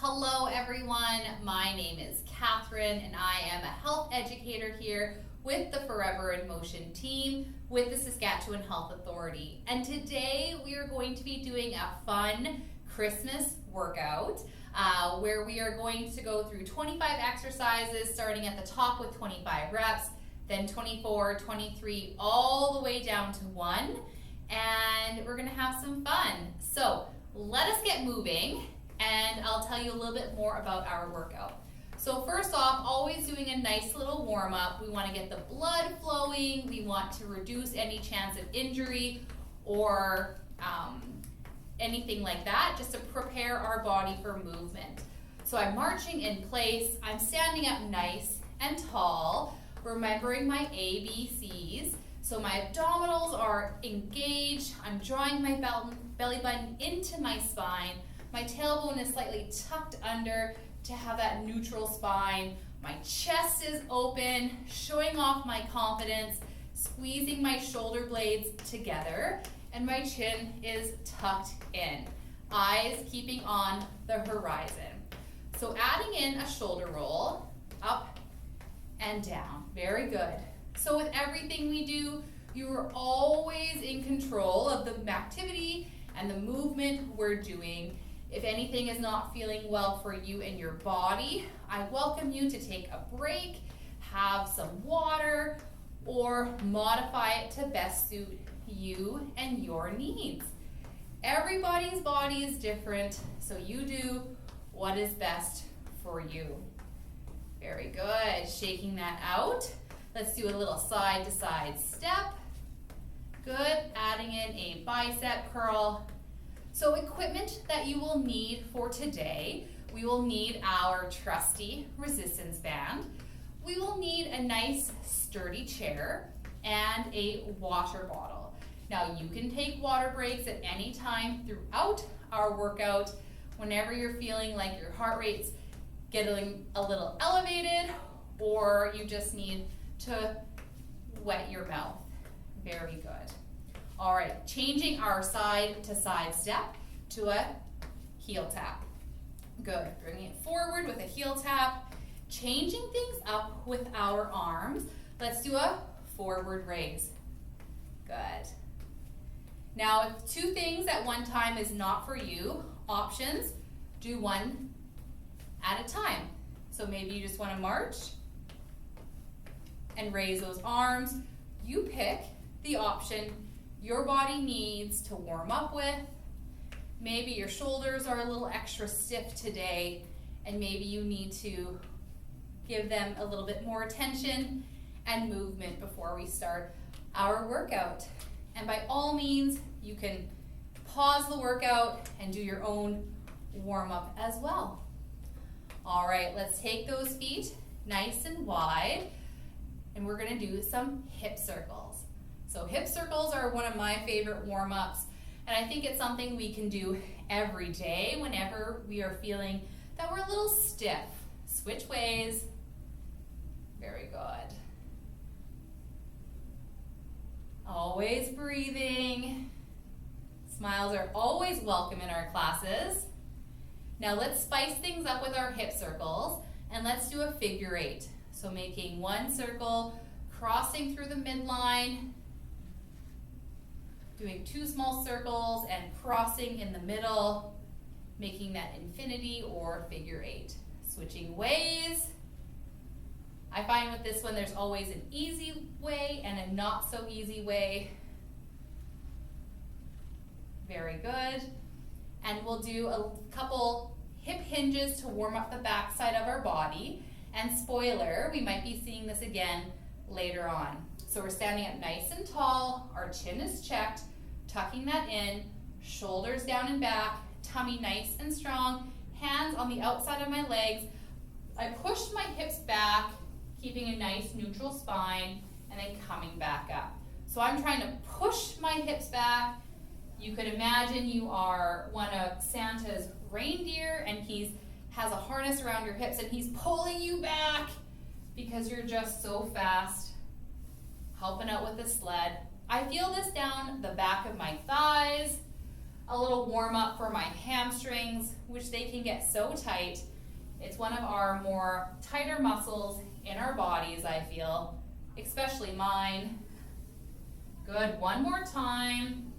Hello everyone, my name is Catherine and I am a health educator here with the Forever in Motion team with the Saskatchewan Health Authority. And today we are going to be doing a fun Christmas workout where we are going to go through 25 exercises starting at the top with 25 reps, then 24, 23, all the way down to 1. And we're going to have some fun. So let us get moving. And I'll tell you a little bit more about our workout. So first off, always doing a nice little warm up. We want to get the blood flowing. We want to reduce any chance of injury or anything like that, just to prepare our body for movement. So I'm marching in place. I'm standing up nice and tall, remembering my ABCs. So my abdominals are engaged. I'm drawing my belly button into my spine. My tailbone is slightly tucked under to have that neutral spine. My chest is open, showing off my confidence, squeezing my shoulder blades together, and my chin is tucked in. Eyes keeping on the horizon. So adding in a shoulder roll, up and down. Very good. So with everything we do, you are always in control of the activity and the movement we're doing. If anything is not feeling well for you and your body, I welcome you to take a break, have some water, or modify it to best suit you and your needs. Everybody's body is different, so you do what is best for you. Very good. Shaking that out. Let's do a little side to side step. Good. Adding in a bicep curl. So equipment that you will need for today, we will need our trusty resistance band. We will need a nice sturdy chair and a water bottle. Now you can take water breaks at any time throughout our workout whenever you're feeling like your heart rate's getting a little elevated or you just need to wet your mouth. Very good. All right, changing our side to side step to a heel tap. Good, bringing it forward with a heel tap, changing things up with our arms. Let's do a forward raise. Good. Now, if two things at one time is not for you, options, do one at a time. So maybe you just want to march and raise those arms. You pick the option your body needs to warm up with. Maybe your shoulders are a little extra stiff today, and maybe you need to give them a little bit more attention and movement before we start our workout. And by all means, you can pause the workout and do your own warm-up as well. All right, let's take those feet nice and wide, and we're gonna do some hip circles. So hip circles are one of my favorite warm-ups, and I think it's something we can do every day whenever we are feeling that we're a little stiff. Switch ways. Very good. Always breathing. Smiles are always welcome in our classes. Now let's spice things up with our hip circles, and let's do a figure 8. So making one circle, crossing through the midline, doing 2 small circles and crossing in the middle, making that infinity or figure 8. Switching ways. I find with this one there's always an easy way and a not so easy way. Very good. And we'll do a couple hip hinges to warm up the back side of our body. And spoiler, we might be seeing this again later on. So we're standing up nice and tall, our chin is checked, tucking that in, shoulders down and back, tummy nice and strong, hands on the outside of my legs. I push my hips back, keeping a nice neutral spine, and then coming back up. So I'm trying to push my hips back. You could imagine you are one of Santa's reindeer and he has a harness around your hips and he's pulling you back because you're just so fast, helping out with the sled. I feel this down the back of my thighs, a little warm up for my hamstrings, which they can get so tight. It's one of our more tighter muscles in our bodies, I feel, especially mine. Good, one more time.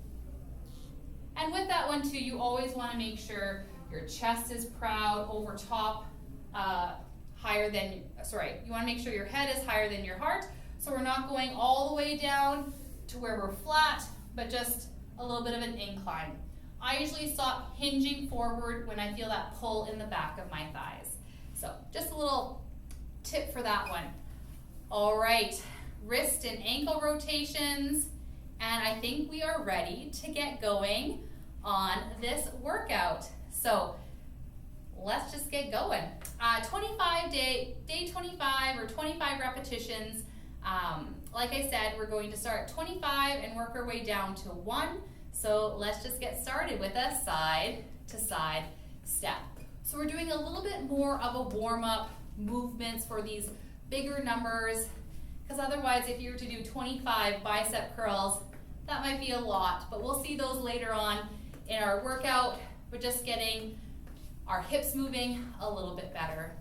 And with that one too, you always want to make sure your chest is proud over top, you want to make sure your head is higher than your heart. So we're not going all the way down to where we're flat, but just a little bit of an incline. I usually stop hinging forward when I feel that pull in the back of my thighs. So just a little tip for that one. All right, wrist and ankle rotations. And I think we are ready to get going on this workout. So let's just get going. Day 25 or 25 repetitions. Like I said, we're going to start at 25 and work our way down to 1. So let's just get started with a side to side step. So we're doing a little bit more of a warm-up movements for these bigger numbers, because otherwise if you were to do 25 bicep curls, that might be a lot, but we'll see those later on in our workout. We're just getting our hips moving a little bit better.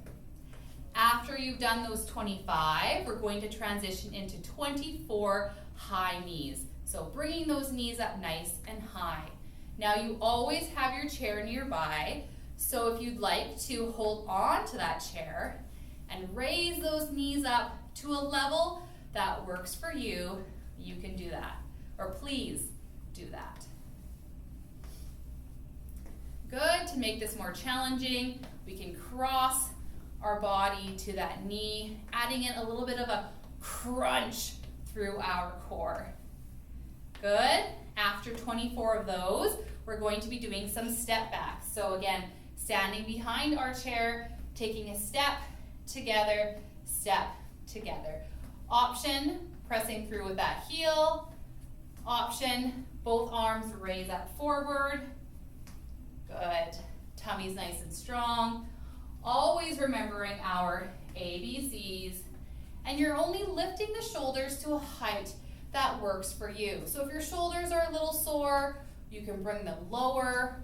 After you've done those 25, we're going to transition into 24 high knees. So bringing those knees up nice and high. Now you always have your chair nearby, so if you'd like to hold on to that chair and raise those knees up to a level that works for you, you can do that. Or please do that. Good. To make this more challenging, we can cross our body to that knee, adding in a little bit of a crunch through our core. Good. After 24 of those, we're going to be doing some step backs. So again, standing behind our chair, taking a step together, step together. Option, pressing through with that heel. Option, both arms raise up forward. Good. Tummy's nice and strong. Always remembering our ABCs. And you're only lifting the shoulders to a height that works for you. So if your shoulders are a little sore, you can bring them lower.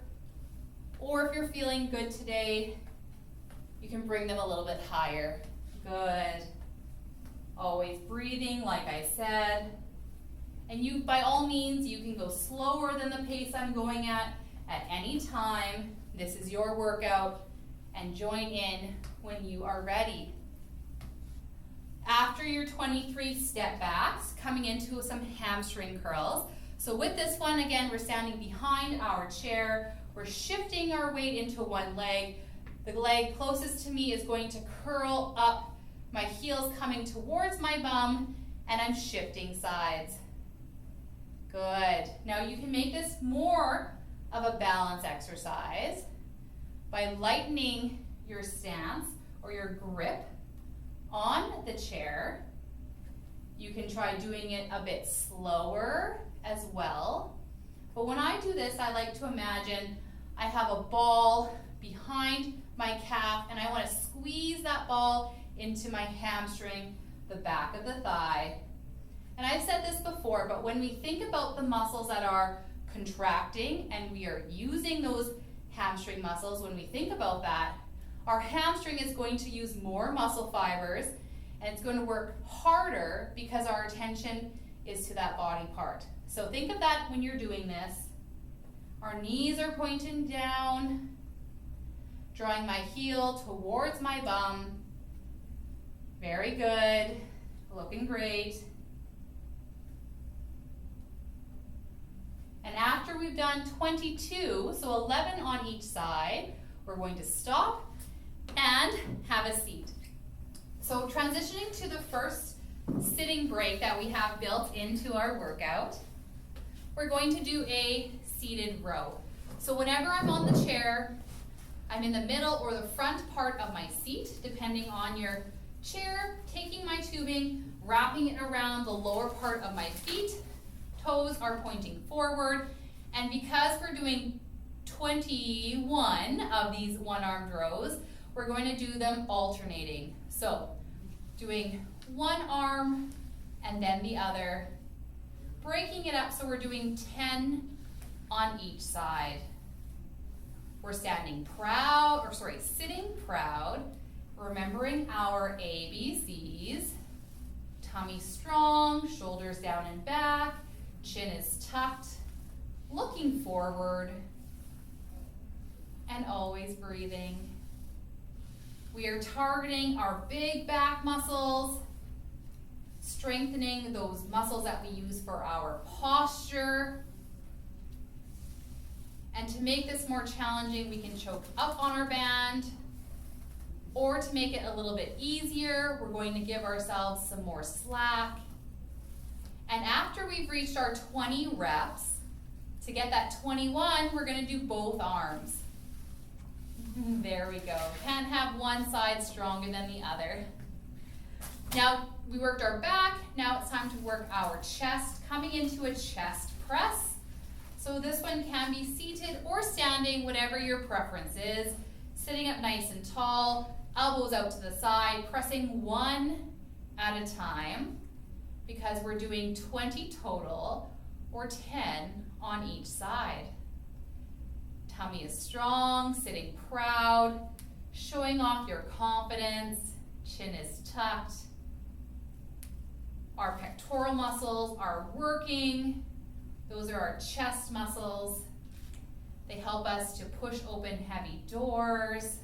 Or if you're feeling good today, you can bring them a little bit higher. Good. Always breathing, like I said. And you, by all means, you can go slower than the pace I'm going at any time. This is your workout, and join in when you are ready. After your 23 step backs, coming into some hamstring curls. So with this one, again, we're standing behind our chair. We're shifting our weight into one leg. The leg closest to me is going to curl up, my heels coming towards my bum, and I'm shifting sides. Good. Now you can make this more of a balance exercise by lightening your stance or your grip on the chair. You can try doing it a bit slower as well. But when I do this, I like to imagine I have a ball behind my calf and I want to squeeze that ball into my hamstring, the back of the thigh. And I've said this before, but when we think about the muscles that are contracting and we are using those hamstring muscles, when we think about that, our hamstring is going to use more muscle fibers and it's going to work harder because our attention is to that body part. So think of that when you're doing this. Our knees are pointing down, drawing my heel towards my bum. Very good, looking great. And after we've done 22, so 11 on each side, we're going to stop and have a seat. So transitioning to the first sitting break that we have built into our workout, we're going to do a seated row. So whenever I'm on the chair, I'm in the middle or the front part of my seat, depending on your chair, taking my tubing, wrapping it around the lower part of my feet. Toes are pointing forward, and because we're doing 21 of these one-armed rows, we're going to do them alternating. So doing one arm and then the other, breaking it up so we're doing 10 on each side. We're sitting proud, remembering our ABCs. Tummy strong, shoulders down and back, chin is tucked, looking forward, and always breathing. We are targeting our big back muscles, strengthening those muscles that we use for our posture. And to make this more challenging, we can choke up on our band, or to make it a little bit easier, we're going to give ourselves some more slack. And after we've reached our 20 reps, to get that 21, we're going to do both arms. There we go. Can't have one side stronger than the other. Now, we worked our back. Now it's time to work our chest, coming into a chest press. So this one can be seated or standing, whatever your preference is. Sitting up nice and tall, elbows out to the side, pressing one at a time, because we're doing 20 total, or 10 on each side. Tummy is strong, sitting proud, showing off your confidence, chin is tucked. Our pectoral muscles are working. Those are our chest muscles. They help us to push open heavy doors.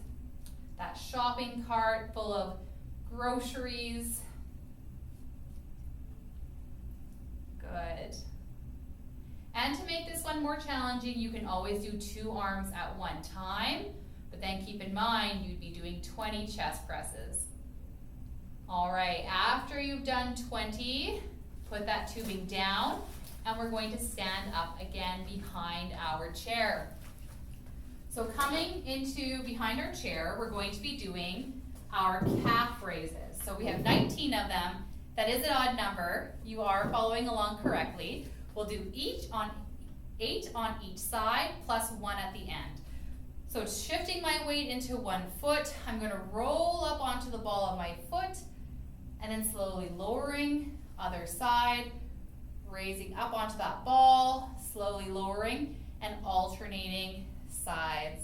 That shopping cart full of groceries. Good. And to make this one more challenging, you can always do 2 arms at one time, but then keep in mind you'd be doing 20 chest presses. All right, after you've done 20, put that tubing down, and we're going to stand up again behind our chair. So coming into behind our chair, we're going to be doing our calf raises. So we have 19 of them. That is an odd number. You are following along correctly. We'll do 8 on each side, plus 1 at the end. So shifting my weight into one foot, I'm going to roll up onto the ball of my foot, and then slowly lowering, other side, raising up onto that ball, slowly lowering, and alternating sides.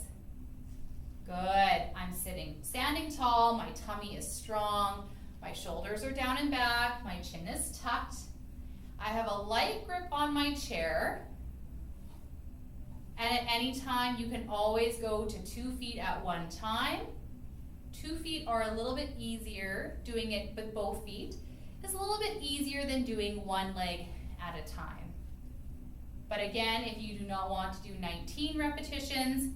Good. I'm standing tall, my tummy is strong, my shoulders are down and back, my chin is tucked. I have a light grip on my chair, and at any time you can always go to 2 feet at one time. 2 feet are a little bit easier. Doing it with both feet is a little bit easier than doing one leg at a time. But again, if you do not want to do 19 repetitions,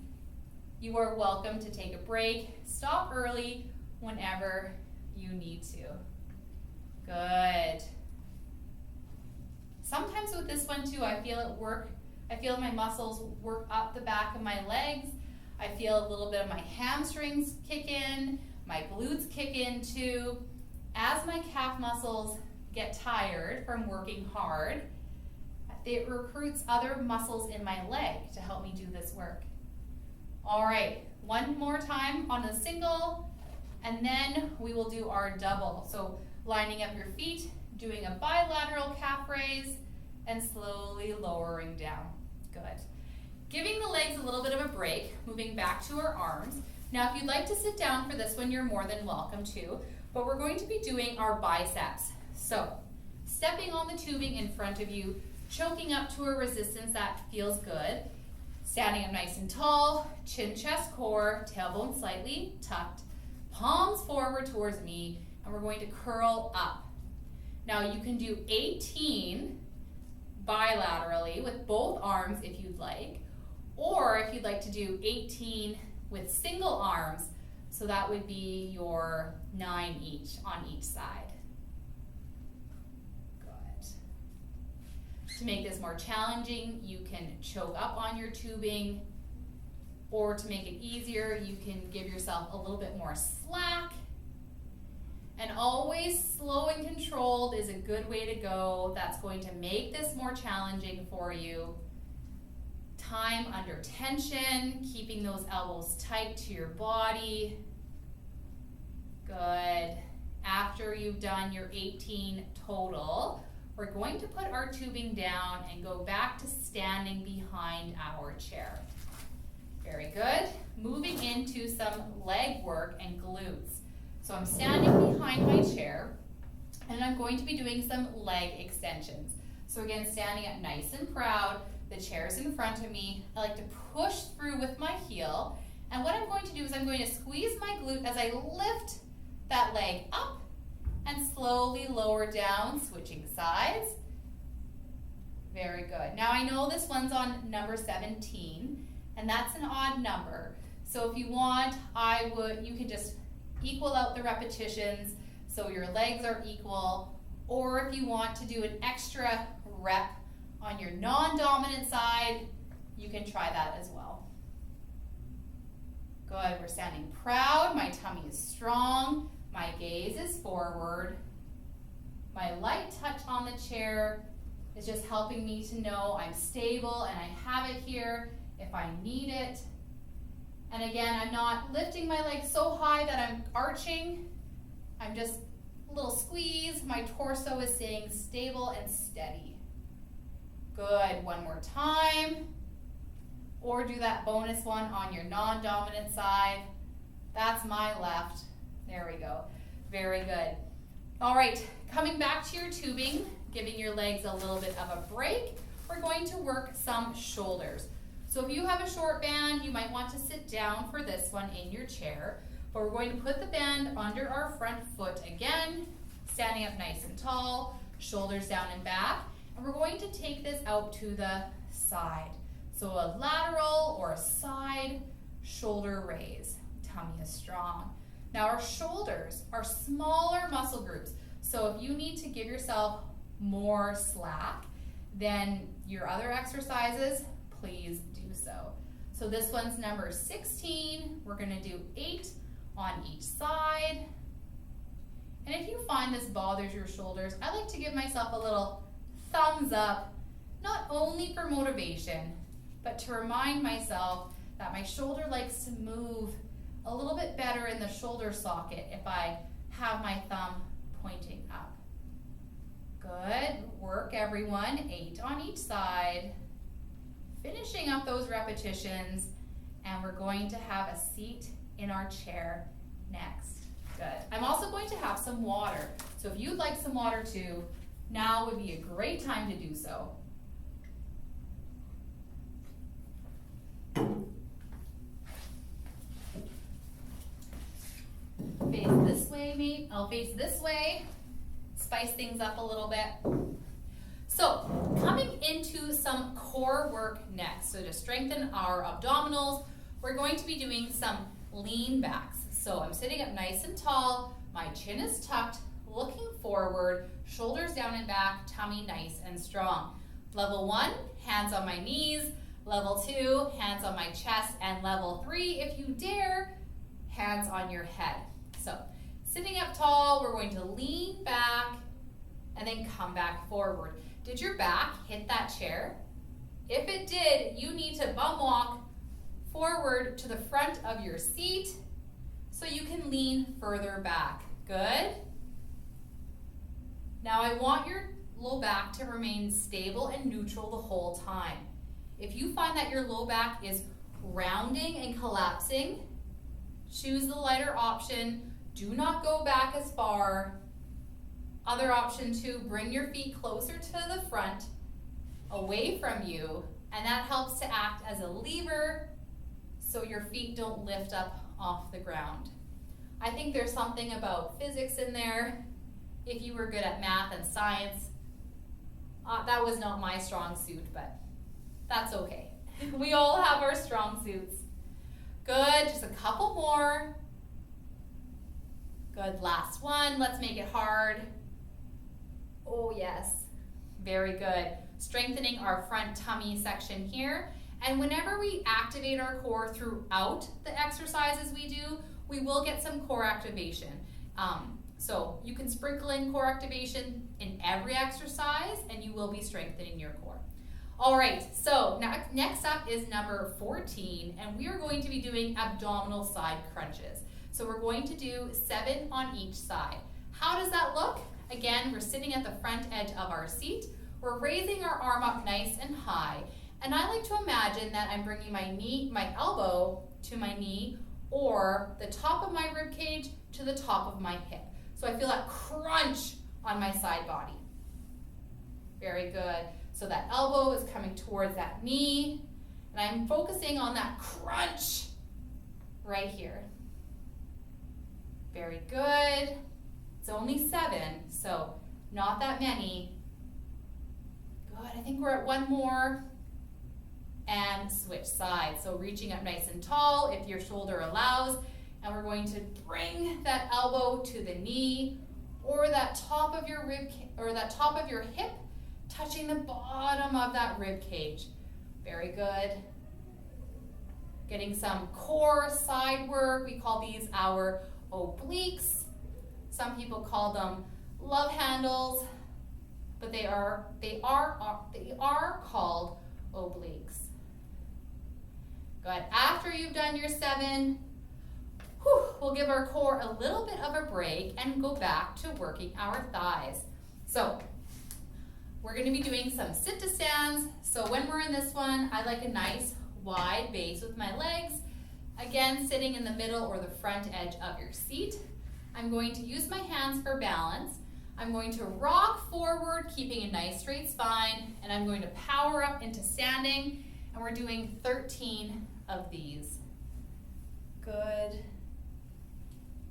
you are welcome to take a break. Stop early whenever you need to. Good. Sometimes with this one too, I feel it work. I feel my muscles work up the back of my legs. I feel a little bit of my hamstrings kick in, my glutes kick in too. As my calf muscles get tired from working hard, it recruits other muscles in my leg to help me do this work. All right, one more time on a single, and then we will do our double. So lining up your feet, doing a bilateral calf raise, and slowly lowering down. Good. Giving the legs a little bit of a break, moving back to our arms. Now, if you'd like to sit down for this one, you're more than welcome to, but we're going to be doing our biceps. So, stepping on the tubing in front of you, choking up to a resistance that feels good, standing up nice and tall, chin, chest, core, tailbone slightly tucked, palms forward towards me, and we're going to curl up. Now, you can do 18 bilaterally with both arms if you'd like, or if you'd like to do 18 with single arms, so that would be your 9 each on each side. Good. To make this more challenging, you can choke up on your tubing, or to make it easier, you can give yourself a little bit more slack. And always slow and controlled is a good way to go. That's going to make this more challenging for you. Time under tension, keeping those elbows tight to your body. Good. After you've done your 18 total, we're going to put our tubing down and go back to standing behind our chair. Very good. Moving into some leg work and glutes. So I'm standing behind my chair and I'm going to be doing some leg extensions. So again, standing up nice and proud, the chair's in front of me. I like to push through with my heel. And what I'm going to do is I'm going to squeeze my glute as I lift that leg up and slowly lower down, switching sides. Very good. Now I know this one's on number 17, and that's an odd number. So if you want, you can just equal out the repetitions so your legs are equal, or if you want to do an extra rep on your non-dominant side, you can try that as well. Good, we're standing proud, my tummy is strong, my gaze is forward. My light touch on the chair is just helping me to know I'm stable and I have it here if I need it. And again, I'm not lifting my legs so high that I'm arching. I'm just a little squeeze. My torso is staying stable and steady. Good, one more time. Or do that bonus one on your non-dominant side. That's my left. There we go. Very good. All right, coming back to your tubing, giving your legs a little bit of a break, we're going to work some shoulders. So if you have a short band, you might want to sit down for this one in your chair, but we're going to put the band under our front foot again, standing up nice and tall, shoulders down and back, and we're going to take this out to the side. So a lateral or a side shoulder raise. Tummy is strong. Now our shoulders are smaller muscle groups. So if you need to give yourself more slack than your other exercises, please do so. So this one's number 16. We're gonna do 8 on each side. And if you find this bothers your shoulders, I like to give myself a little thumbs up, not only for motivation, but to remind myself that my shoulder likes to move a little bit better in the shoulder socket if I have my thumb pointing up. Good, work everyone, 8 on each side. Finishing up those repetitions, and we're going to have a seat in our chair next. Good. I'm also going to have some water. So if you'd like some water too, now would be a great time to do so. Face this way, maybe. I'll face this way. Spice things up a little bit. So, coming into some core work next. So to strengthen our abdominals, we're going to be doing some lean backs. So I'm sitting up nice and tall, my chin is tucked, looking forward, shoulders down and back, tummy nice and strong. Level 1, hands on my knees. Level 2, hands on my chest. And level 3, if you dare, hands on your head. So, sitting up tall, we're going to lean back and then come back forward. Did your back hit that chair? If it did, you need to bum walk forward to the front of your seat so you can lean further back. Good. Now I want your low back to remain stable and neutral the whole time. If you find that your low back is rounding and collapsing, choose the lighter option. Do not go back as far. Other option 2, bring your feet closer to the front, away from you, and that helps to act as a lever so your feet don't lift up off the ground. I think there's something about physics in there. If you were good at math and science, that was not my strong suit, but that's okay. We all have our strong suits. Good, just a couple more. Good, last one, let's make it hard. Oh yes, very good. Strengthening our front tummy section here. And whenever we activate our core throughout the exercises we do, we will get some core activation. So you can sprinkle in core activation in every exercise and you will be strengthening your core. All right, so now, next up is number 14, and we are going to be doing abdominal side crunches. So we're going to do 7 on each side. How does that look? Again, we're sitting at the front edge of our seat. We're raising our arm up nice and high. And I like to imagine that I'm bringing my elbow to my knee, or the top of my rib cage to the top of my hip. So I feel that crunch on my side body. Very good. So that elbow is coming towards that knee, and I'm focusing on that crunch right here. Very good. It's only 7, so not that many. Good, I think we're at one more. And switch sides. So reaching up nice and tall if your shoulder allows, and we're going to bring that elbow to the knee, or that top of your hip touching the bottom of that rib cage. Very good. Getting some core side work. We call these our obliques. Some people call them love handles, but they are called obliques. Good. After you've done your 7, we'll give our core a little bit of a break and go back to working our thighs. So we're going to be doing some sit to stands. So when we're in this one, I like a nice wide base with my legs. Again, sitting in the middle or the front edge of your seat. I'm going to use my hands for balance. I'm going to rock forward, keeping a nice straight spine, and I'm going to power up into standing, and we're doing 13 of these. Good.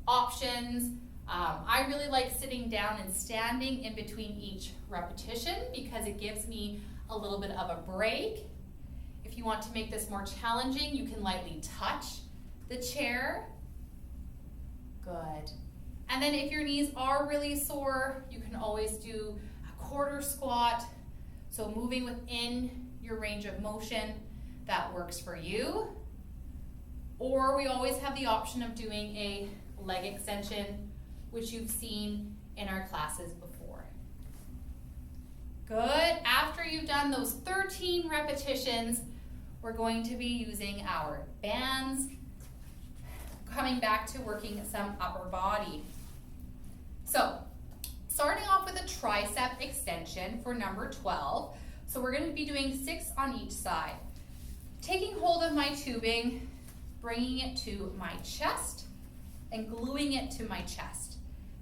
Options. I really like sitting down and standing in between each repetition because it gives me a little bit of a break. If you want to make this more challenging, you can lightly touch the chair. Good. And then if your knees are really sore, you can always do a quarter squat. So moving within your range of motion, that works for you. Or we always have the option of doing a leg extension, which you've seen in our classes before. Good. After you've done those 13 repetitions, we're going to be using our bands, coming back to working some upper body. So, starting off with a tricep extension for number 12. So we're going to be doing 6 on each side. Taking hold of my tubing, bringing it to my chest, and gluing it to my chest.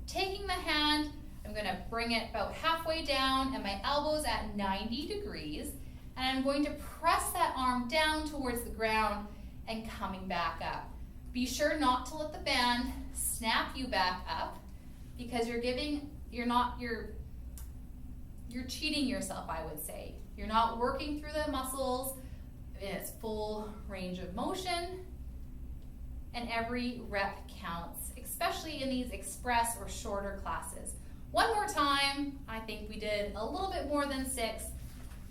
Taking the hand, I'm going to bring it about halfway down, and my elbow's at 90 degrees. And I'm going to press that arm down towards the ground and coming back up. Be sure not to let the band snap you back up, because you're cheating yourself, I would say. You're not working through the muscles in its full range of motion, and every rep counts, especially in these express or shorter classes. One more time. I think we did a little bit more than 6,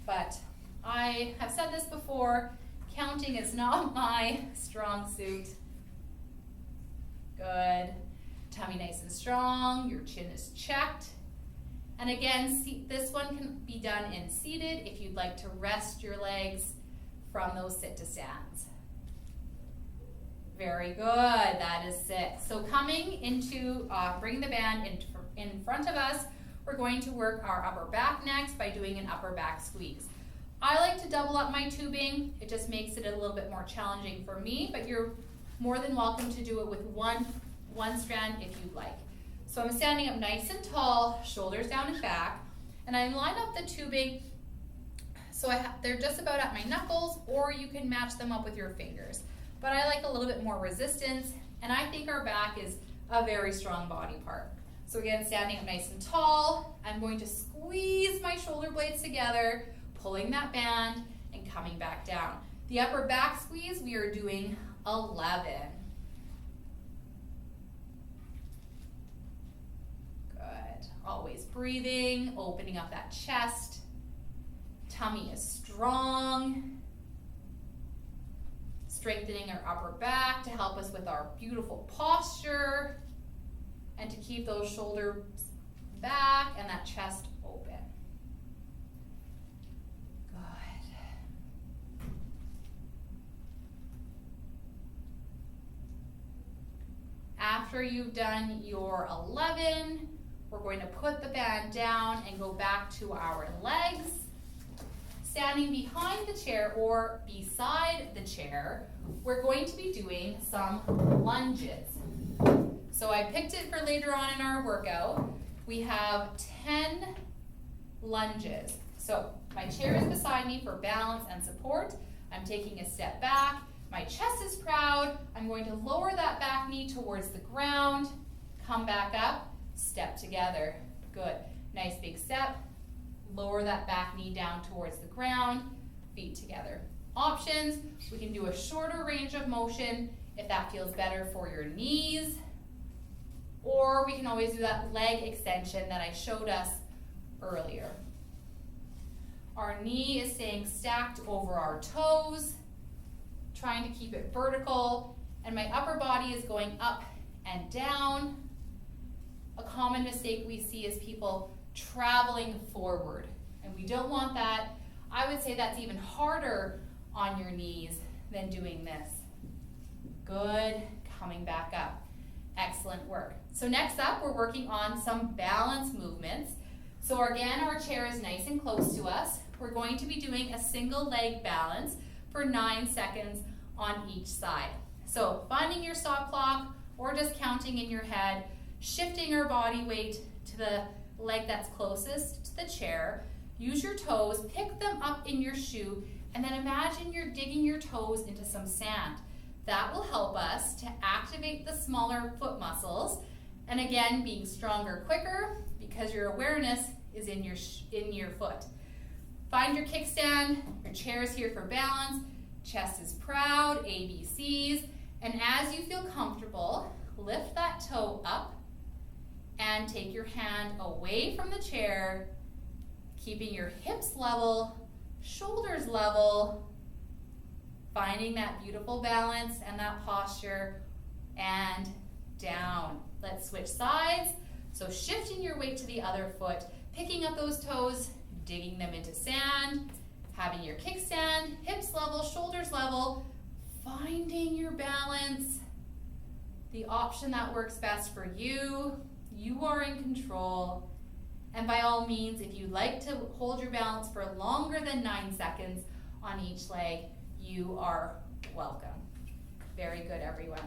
but I have said this before, counting is not my strong suit. Good. Tummy nice and strong, your chin is checked. And again, this one can be done in seated if you'd like to rest your legs from those sit to stands. Very good, that is 6. So coming into, bringing the band in front of us, we're going to work our upper back next by doing an upper back squeeze. I like to double up my tubing. It just makes it a little bit more challenging for me, but you're more than welcome to do it with one strand if you'd like. So I'm standing up nice and tall, shoulders down and back, and I line up the tubing so they're just about at my knuckles, or you can match them up with your fingers. But I like a little bit more resistance, and I think our back is a very strong body part. So again, standing up nice and tall, I'm going to squeeze my shoulder blades together, pulling that band and coming back down. The upper back squeeze, we are doing 11. Good. Always breathing, opening up that chest. Tummy is strong. Strengthening our upper back to help us with our beautiful posture and to keep those shoulders back and that chest open. Good. After you've done your 11, We're going to put the band down and go back to our legs. Standing behind the chair or beside the chair, we're going to be doing some lunges. So I picked it for later on in our workout. We have 10 lunges. So my chair is beside me for balance and support. I'm taking a step back. My chest is proud. I'm going to lower that back knee towards the ground. Come back up, step together. Good. Nice big step. Lower that back knee down towards the ground, feet together. Options, we can do a shorter range of motion if that feels better for your knees, or we can always do that leg extension that I showed us earlier. Our knee is staying stacked over our toes, trying to keep it vertical, and my upper body is going up and down. A common mistake we see is people traveling forward, and we don't want that. I would say that's even harder on your knees than doing this. Good, coming back up. Excellent work. So next up, we're working on some balance movements. So again, our chair is nice and close to us. We're going to be doing a single leg balance for 9 seconds on each side. So finding your stop clock or just counting in your head, shifting our body weight to the leg that's closest to the chair. Use your toes, pick them up in your shoe, and then imagine you're digging your toes into some sand. That will help us to activate the smaller foot muscles, and again, being stronger quicker because your awareness is in your foot. Find your kickstand, your chair is here for balance, chest is proud, ABCs, and as you feel comfortable, lift that toe up and take your hand away from the chair, keeping your hips level, shoulders level, finding that beautiful balance and that posture, and down. Let's switch sides. So shifting your weight to the other foot, picking up those toes, digging them into sand, having your kickstand, hips level, shoulders level, finding your balance, the option that works best for you. You are in control. And by all means, if you like to hold your balance for longer than 9 seconds on each leg, you are welcome. Very good, everyone.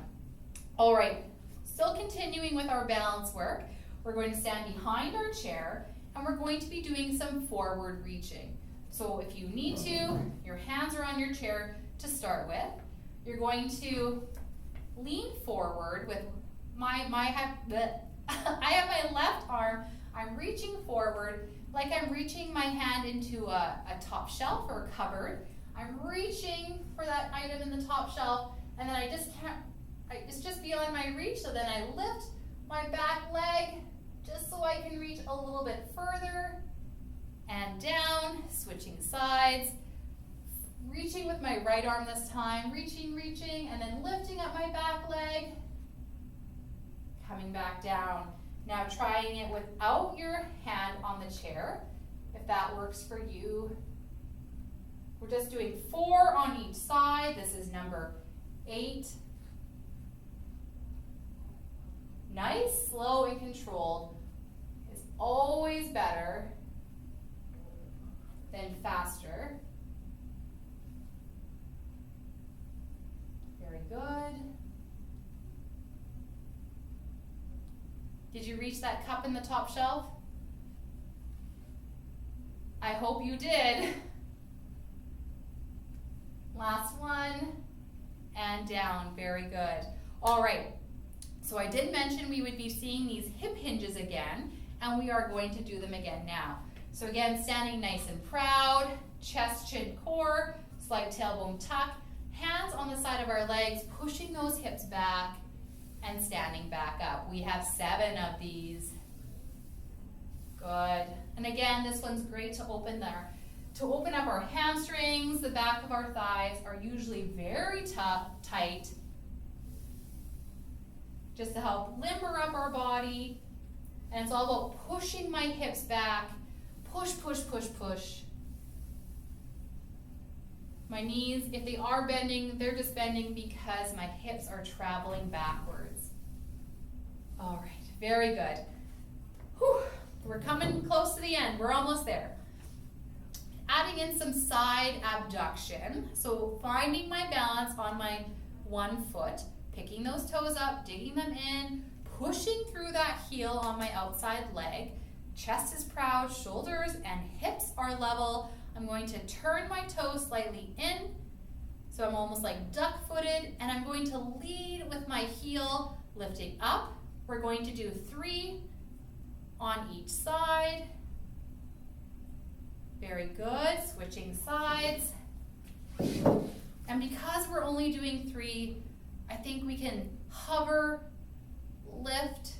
All right, still continuing with our balance work, we're going to stand behind our chair and we're going to be doing some forward reaching. So if you need to, your hands are on your chair to start with. You're going to lean forward with I have my left arm, I'm reaching forward like I'm reaching my hand into a top shelf or a cupboard. I'm reaching for that item in the top shelf, and then it's just beyond my reach, so then I lift my back leg just so I can reach a little bit further, and down, switching sides, reaching with my right arm this time, reaching, and then lifting up my back leg, coming back down. Now trying it without your hand on the chair, if that works for you. We're just doing 4 on each side. This is number 8. Nice, slow, and controlled is always better than faster. Very good. Did you reach that cup in the top shelf? I hope you did. Last one, and down, very good. All right, so I did mention we would be seeing these hip hinges again, and we are going to do them again now. So again, standing nice and proud, chest, chin, core, slight tailbone tuck, hands on the side of our legs, pushing those hips back, and standing back up. We have 7 of these. Good. And again, this one's great to open up our hamstrings. The back of our thighs are usually very tight, just to help limber up our body. And it's all about pushing my hips back. Push, push, push, push. My knees, if they are bending, they're just bending because my hips are traveling backwards. All right, very good. Whew. We're coming close to the end. We're almost there. Adding in some side abduction. So finding my balance on my one foot, picking those toes up, digging them in, pushing through that heel on my outside leg. Chest is proud, shoulders and hips are level. I'm going to turn my toes slightly in, so I'm almost like duck-footed, and I'm going to lead with my heel lifting up. We're going to do 3 on each side. Very good, switching sides. And because we're only doing 3, I think we can hover, lift,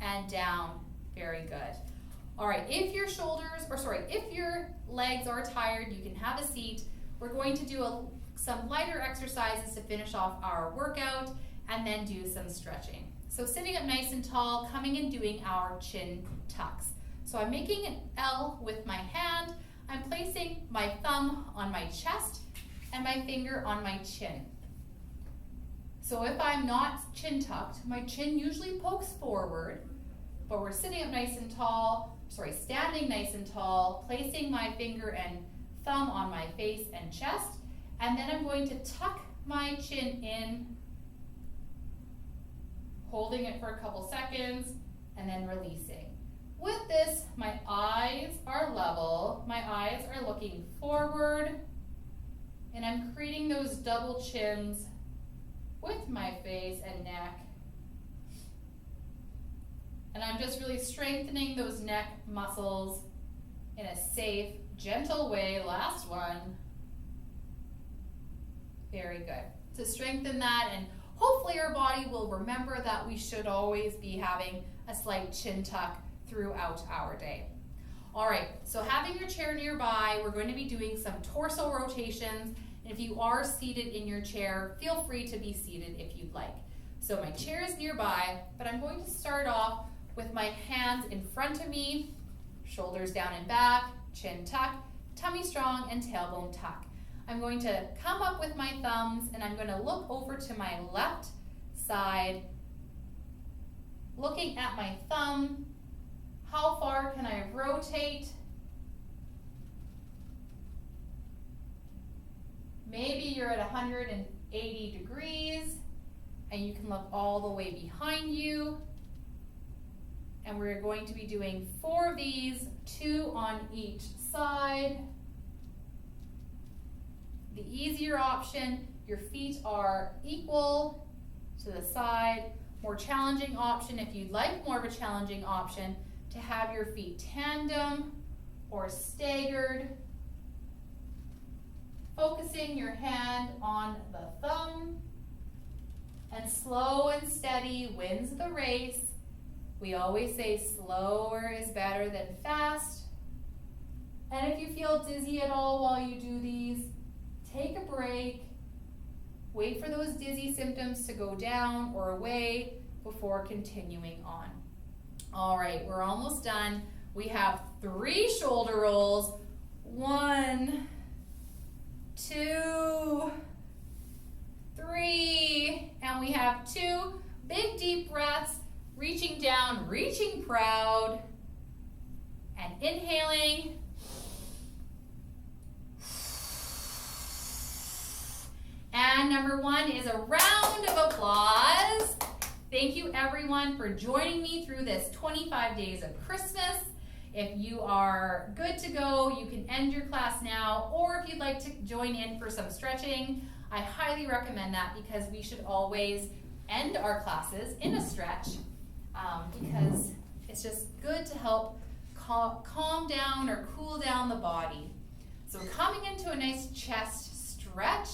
and down. Very good. All right, if your legs are tired, you can have a seat. We're going to do some lighter exercises to finish off our workout and then do some stretching. So sitting up nice and tall, coming and doing our chin tucks. So I'm making an L with my hand. I'm placing my thumb on my chest and my finger on my chin. So if I'm not chin tucked, my chin usually pokes forward, but we're sitting up nice and tall, standing nice and tall, placing my finger and thumb on my face and chest, and then I'm going to tuck my chin in, holding it for a couple seconds, and then releasing. With this, my eyes are level, my eyes are looking forward, and I'm creating those double chins with my face and neck. And I'm just really strengthening those neck muscles in a safe, gentle way. Last one. Very good. To strengthen that, and hopefully our body will remember that we should always be having a slight chin tuck throughout our day. All right, so having your chair nearby, we're going to be doing some torso rotations. And if you are seated in your chair, feel free to be seated if you'd like. So my chair is nearby, but I'm going to start off with my hands in front of me, shoulders down and back, chin tuck, tummy strong, and tailbone tuck. I'm going to come up with my thumbs, and I'm going to look over to my left side, looking at my thumb. How far can I rotate? Maybe you're at 180 degrees, and you can look all the way behind you. And we're going to be doing 4 of these, 2 on each side. The easier option, your feet are equal to the side. More challenging option, if you'd like more of a challenging option, to have your feet tandem or staggered. Focusing your hand on the thumb. And slow and steady wins the race. We always say slower is better than fast. And if you feel dizzy at all while you do these, take a break. Wait for those dizzy symptoms to go down or away before continuing on. All right, we're almost done. We have 3 shoulder rolls. 1, 2, 3, and we have 2 big deep breaths, reaching down, reaching proud, and inhaling. And number 1 is a round of applause. Thank you everyone for joining me through this 25 days of Christmas. If you are good to go, you can end your class now, or if you'd like to join in for some stretching, I highly recommend that because we should always end our classes in a stretch because it's just good to help calm down or cool down the body. So coming into a nice chest stretch,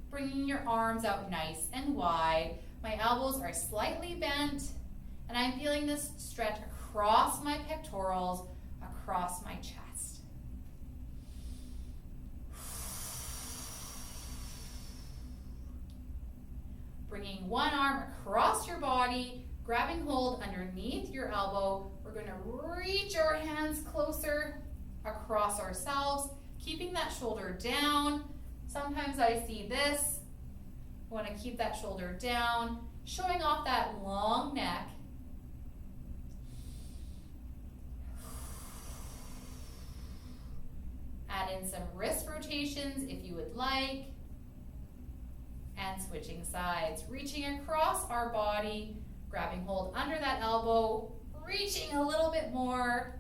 bringing your arms out nice and wide. My elbows are slightly bent, and I'm feeling this stretch across my pectorals, across my chest. Bringing one arm across your body, grabbing hold underneath your elbow. We're going to reach our hands closer across ourselves, keeping that shoulder down. Sometimes I see this. I want to keep that shoulder down, showing off that long neck. add in some wrist rotations if you would like. And switching sides, reaching across our body, grabbing hold under that elbow, reaching a little bit more,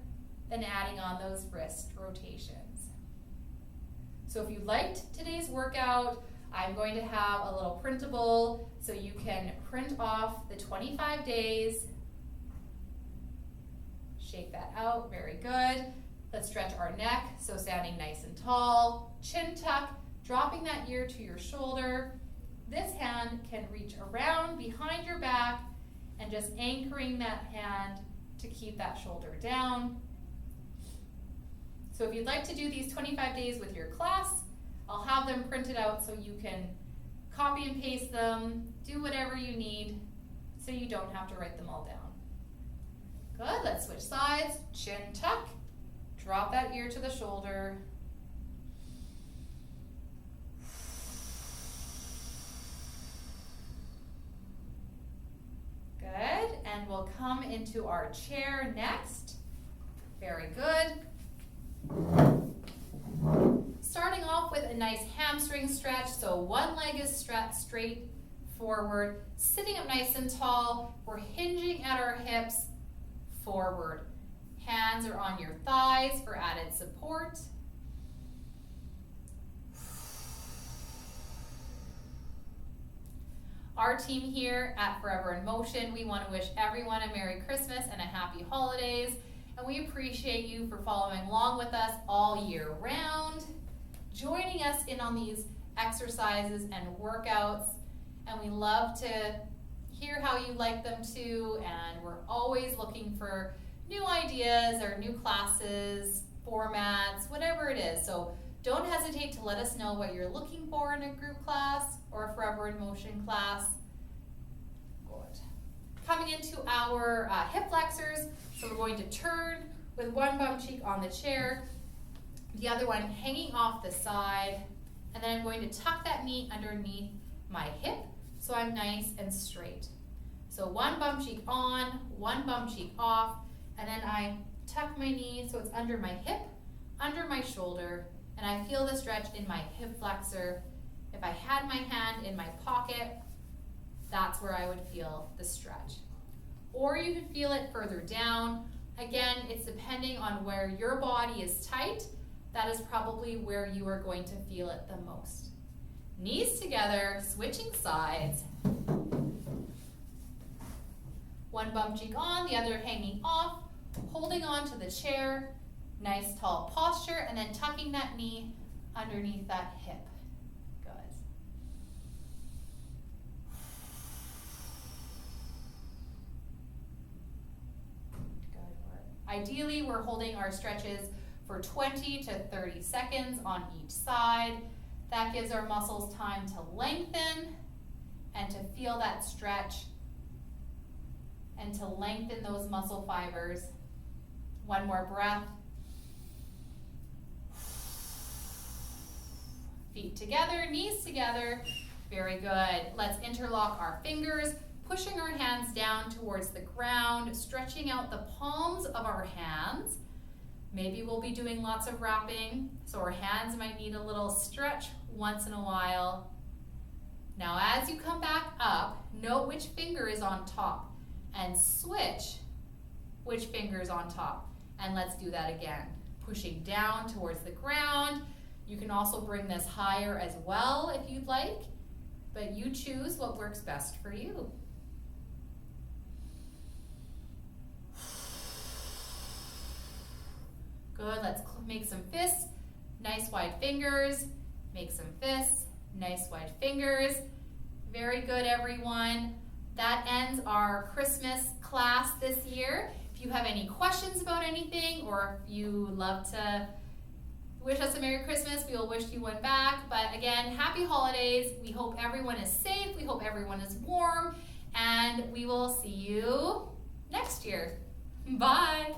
then adding on those wrist rotations. So if you liked today's workout, I'm going to have a little printable so you can print off the 25 days. Shake that out, very good. Let's stretch our neck, so standing nice and tall, chin tuck, dropping that ear to your shoulder. This hand can reach around behind your back and just anchoring that hand to keep that shoulder down. So if you'd like to do these 25 days with your class, I'll have them printed out so you can copy and paste them, do whatever you need so you don't have to write them all down. Good, let's switch sides, chin tuck, drop that ear to the shoulder. Good, and we'll come into our chair next. Very good. Starting off with a nice hamstring stretch, so one leg is stretched straight forward, sitting up nice and tall. We're hinging at our hips forward. Hands are on your thighs for added support. Our team here at Forever in Motion, we want to wish everyone a Merry Christmas and a Happy Holidays, and we appreciate you for following along with us all year round, joining us in on these exercises and workouts, and we love to hear how you like them too, and we're always looking for new ideas or new classes, formats, whatever it is. So don't hesitate to let us know what you're looking for in a group class or a Forever in Motion class. Good. Coming into our hip flexors, so we're going to turn with one bum cheek on the chair, the other one hanging off the side, and then I'm going to tuck that knee underneath my hip so I'm nice and straight. So one bum cheek on, one bum cheek off, and then I tuck my knee so it's under my hip, under my shoulder, and I feel the stretch in my hip flexor. If I had my hand in my pocket, that's where I would feel the stretch. Or you could feel it further down. Again, it's depending on where your body is tight. That is probably where you are going to feel it the most. Knees together, switching sides. One bum cheek on, the other hanging off, holding on to the chair, nice tall posture, and then tucking that knee underneath that hip. Good. Good. Ideally, we're holding our stretches for 20 to 30 seconds on each side. That gives our muscles time to lengthen and to feel that stretch and to lengthen those muscle fibers. One more breath. Feet together, knees together. Very good. Let's interlock our fingers, pushing our hands down towards the ground, stretching out the palms of our hands. Maybe we'll be doing lots of wrapping, so our hands might need a little stretch once in a while. Now as you come back up, note which finger is on top and switch which finger is on top. And let's do that again. Pushing down towards the ground. You can also bring this higher as well if you'd like, but you choose what works best for you. Good, let's make some fists, nice wide fingers. Make some fists, nice wide fingers. Very good, everyone. That ends our Christmas class this year. If you have any questions about anything, or if you would love to wish us a Merry Christmas, we will wish you one back. But again, happy holidays. We hope everyone is safe. We hope everyone is warm. And we will see you next year. Bye.